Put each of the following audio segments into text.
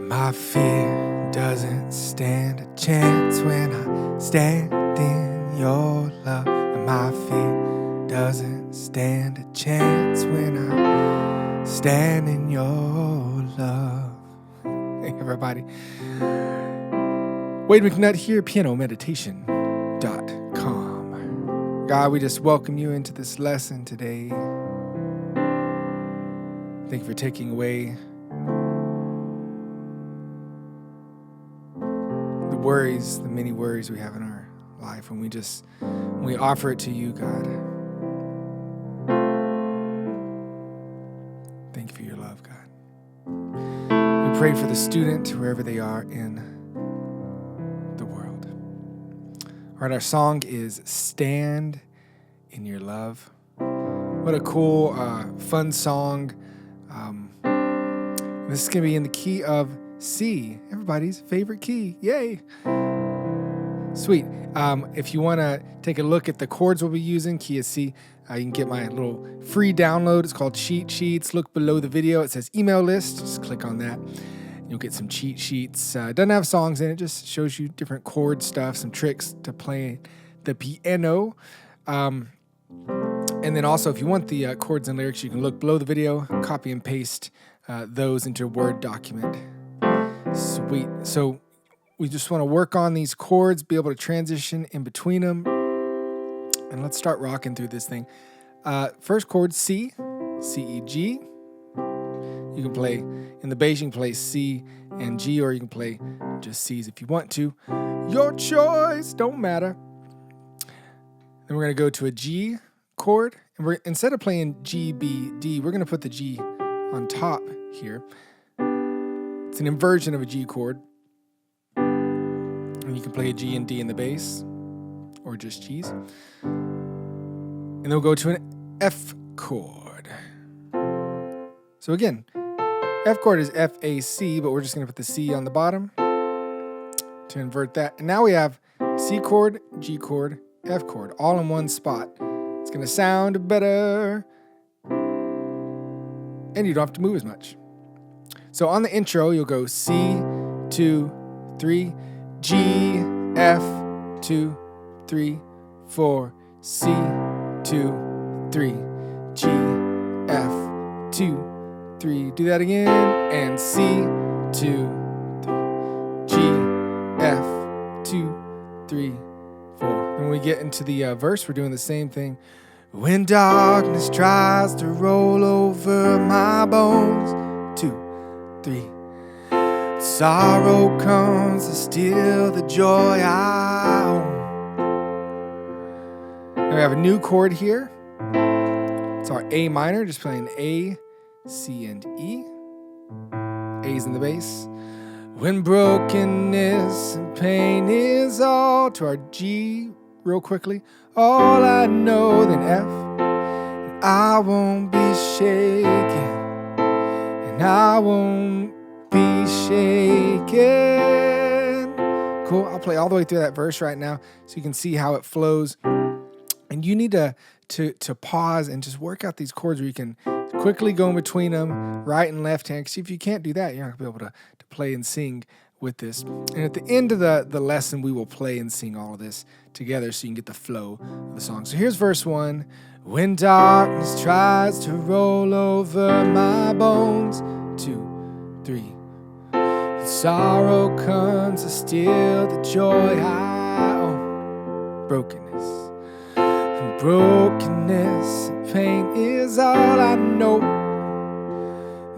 My fear doesn't stand a chance when I stand in your love. And my fear doesn't stand a chance when I stand in your love. Hey, everybody. Wade McNutt here, pianomeditation.com. God, we just welcome you into this lesson today. Thank you for taking away the worries, the many worries we have in our life, when we offer it to you, God. Thank you for your love, God. We pray for the student, wherever they are in the world. All right, our song is Stand in Your Love. What a cool, fun song. This is going to be in the key of C, everybody's favorite key. Yay! Sweet. If you want to take a look at the chords we'll be using, key of C, you can get my little free download. It's called Cheat Sheets. Look below the video. It says email list. Just click on that. You'll get some cheat sheets. It doesn't have songs in it. Just shows you different chord stuff, some tricks to play the piano. And then also, if you want the chords and lyrics, you can look below the video, copy and paste those into a Word document. Sweet. So we just want to work on these chords, be able to transition in between them. And let's start rocking through this thing. First chord, C, C, E, G. You can play, in the bass, you can play C and G, or you can play just C's if you want to. Your choice, don't matter. Then we're going to go to a G chord. And instead of playing G, B, D, we're going to put the G on top here. It's an inversion of a G chord. And you can play a G and D in the bass, or just G's. And then we'll go to an F chord. So again, F chord is F-A-C, but we're just going to put the C on the bottom to invert that. And now we have C chord, G chord, F chord, all in one spot. It's going to sound better, and you don't have to move as much. So on the intro, you'll go C, 2, 3, G, F, 2, 3, 4, C, 2, 3, G, F, 2, 3. Do that again, and C, 2, 3, G, F, 2, 3, 4. When we get into the verse, we're doing the same thing. When darkness tries to roll over my bones, 2, 3. Sorrow comes to steal the joy I own. Now we have a new chord here. It's our A minor, just playing A, C, and E. A's in the bass. When brokenness and pain is all, to our G real quickly. All I know, then F. And I won't be shaken. And I won't be shaken. Cool. I'll play all the way through that verse right now so you can see how it flows. And you need to pause and just work out these chords where you can quickly go in between them, right and left hand. Because if you can't do that, you're not going to be able to play and sing with this. And at the end of the lesson, we will play and sing all of this together so you can get the flow of the song. So here's verse 1. When darkness tries to roll over my bones, 2, 3. Sorrow comes to steal the joy I own. Brokenness. And brokenness and pain is all I know.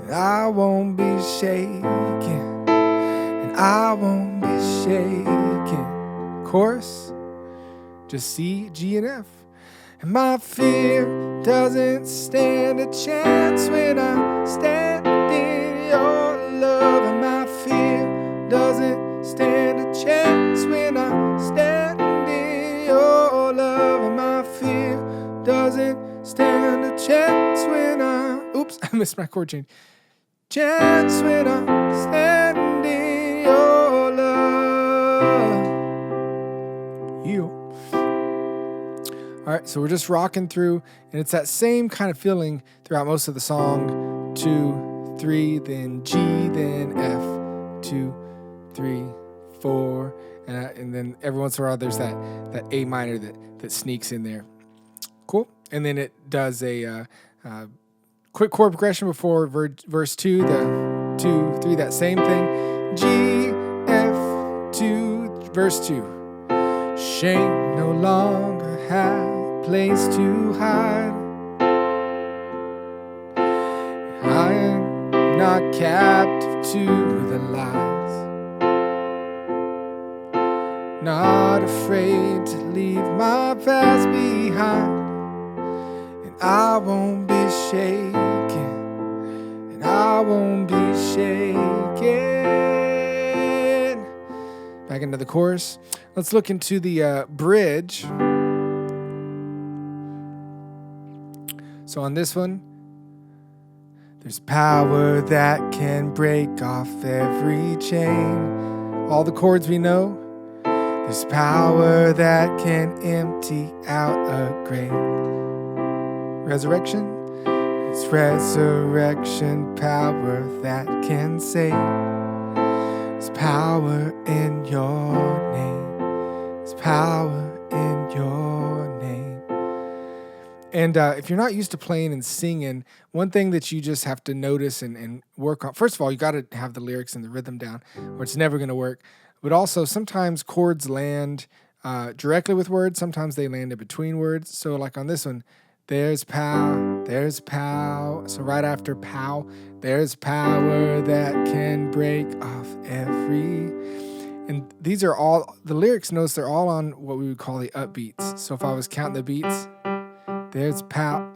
And I won't be shaken. And I won't be shaken. Chorus. Just C, G, and F. And my fear doesn't stand a chance when I stand in your love. And my fear doesn't stand a chance when I stand in your love. And my fear doesn't stand a chance when I... Oops, I missed my chord change. Chance when I stand in your love. You. All right, so we're just rocking through, and it's that same kind of feeling throughout most of the song. 2, 3, then G, then F, 2, 3, 4, and then every once in a while there's that A minor that sneaks in there. Cool. And then it does a quick chord progression before verse 2, the 2, 3, that same thing. G, F, 2, verse 2. Shame no longer has a place to hide. I am not captive to the lies. Not afraid to leave my past behind. And I won't be shaken. And I won't be shaken. Back into the chorus. Let's look into the bridge. So on this one, there's power that can break off every chain. All the chords we know. There's power that can empty out a grave. Resurrection. It's resurrection power that can save. There's power in your name. There's power in your name. And if you're not used to playing and singing, one thing that you just have to notice and work on, first of all, you got to have the lyrics and the rhythm down, or it's never going to work. But also, sometimes chords land directly with words. Sometimes they land in between words. So like on this one, there's pow, there's pow. So right after pow, there's power that can break off every. And these are all, the lyrics, notice they're all on what we would call the upbeats. So if I was counting the beats, there's pow,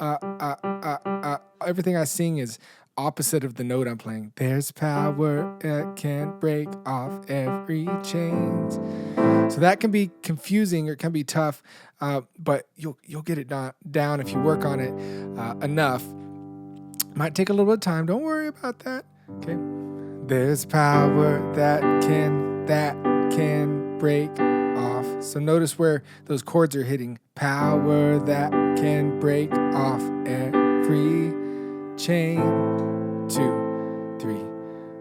everything I sing is opposite of the note I'm playing. There's power that can break off every chains. So that can be confusing or it can be tough, but you'll get it down if you work on it enough. Might take a little bit of time. Don't worry about that. Okay. There's power that can break off. So notice where those chords are hitting. Power that can break off every chain. 2, 3,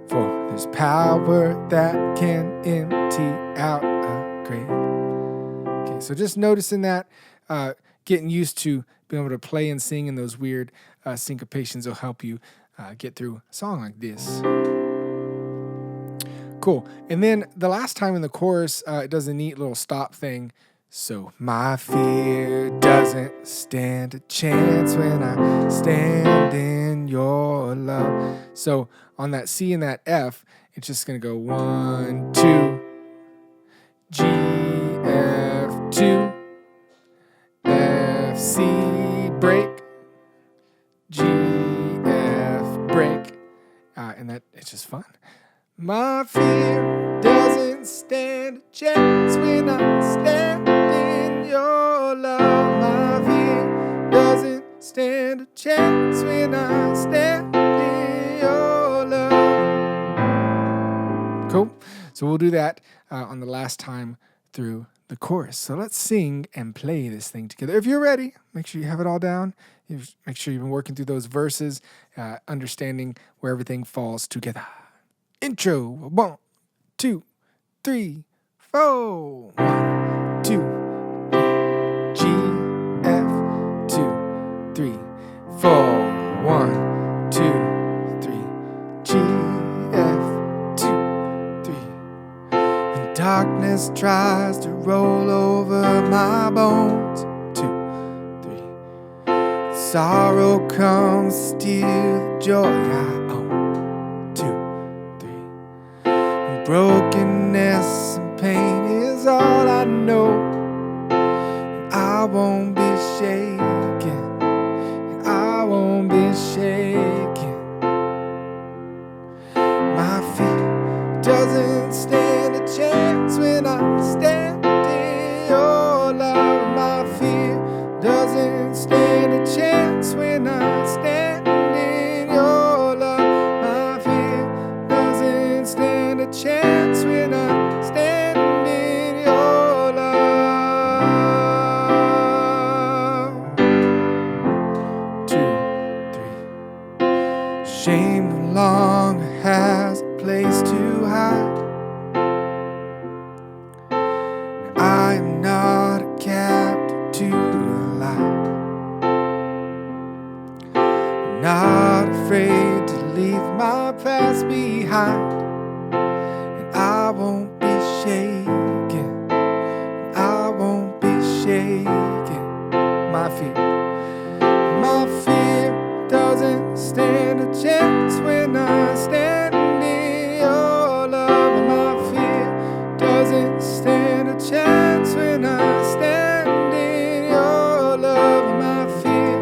4. There's power that can empty out a grave. Okay, so just noticing that, getting used to being able to play and sing in those weird syncopations will help you get through a song like this. Cool. And then the last time in the chorus, it does a neat little stop thing. So my fear doesn't stand a chance when I stand in your love. So on that C and that F, it's just going to go 1, 2, G, F, 2, F, C, break, G, F, break. And that it's just fun. My fear doesn't stand a chance when I stand in your love. My fear doesn't stand a chance when I stand in your love. Cool. So we'll do that on the last time through the chorus. So let's sing and play this thing together. If you're ready, make sure you have it all down. Make sure you've been working through those verses, understanding where everything falls together. Intro. 1, 2, 3, 4. 1, 2, G, F, 2, 3, 4. 1, 2, 3, G, F, 2, 3. When darkness tries to roll over my bones, 2, 3. Sorrow comes, steal the joy I own. Brokenness and pain is all I know. And I won't be shaken. And I won't be shaken. My feet doesn't stand a chance when I stand in your love. My fear doesn't stand a chance when I stand in your love. My fear doesn't stand a chance when I stand in your love. 2, 3. Shame no longer has a place to hide. past behind, and I won't be shaken. I won't be shaken. My fear doesn't stand a chance when I stand in your love. My fear doesn't stand a chance when I stand in your love. My fear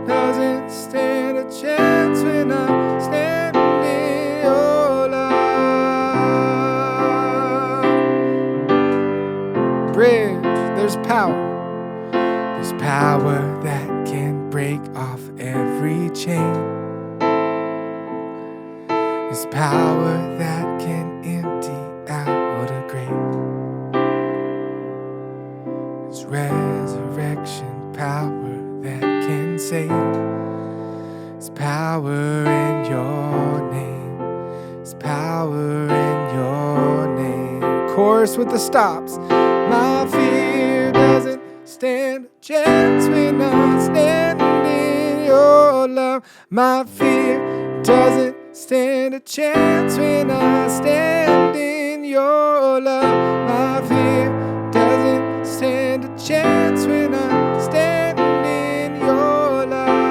doesn't stand a chance when I stand in your love. Bridge, there's power. There's power that can break off every chain. There's power that can empty out a grave. There's resurrection power that can save. There's power in your name. There's power in your name. Chorus with the stops. My fear doesn't stand a chance when I stand in your love. My fear doesn't stand a chance when I stand in your love. My fear doesn't stand a chance when I stand in your love.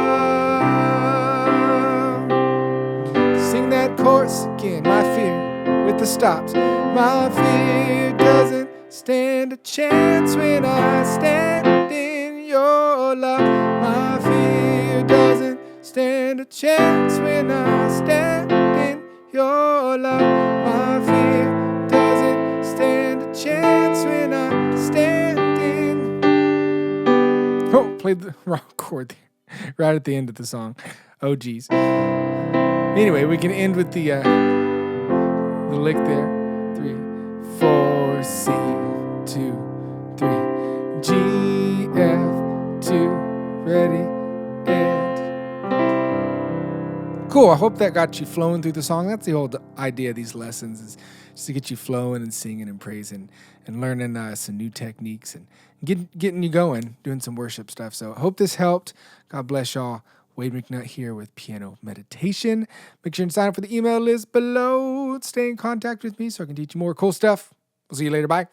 Sing that chorus again. My fear with the stops. My fear doesn't stand a chance when I stand in your love. My fear doesn't stand a chance when I stand in your love. My fear doesn't stand a chance when I stand in. Oh, played the wrong chord there, right at the end of the song. Oh, geez. Anyway, we can end with the lick there. 3, 4, C, 2, 3, G, F, 2, ready, and cool. I hope that got you flowing through the song. That's the whole idea of these lessons, is just to get you flowing and singing and praising and learning some new techniques and getting you going, doing some worship stuff. So I hope this helped. God bless y'all. Wade McNutt here with Piano Meditation. Make sure and sign up for the email list below. Stay in contact with me so I can teach you more cool stuff. We'll see you later. Bye.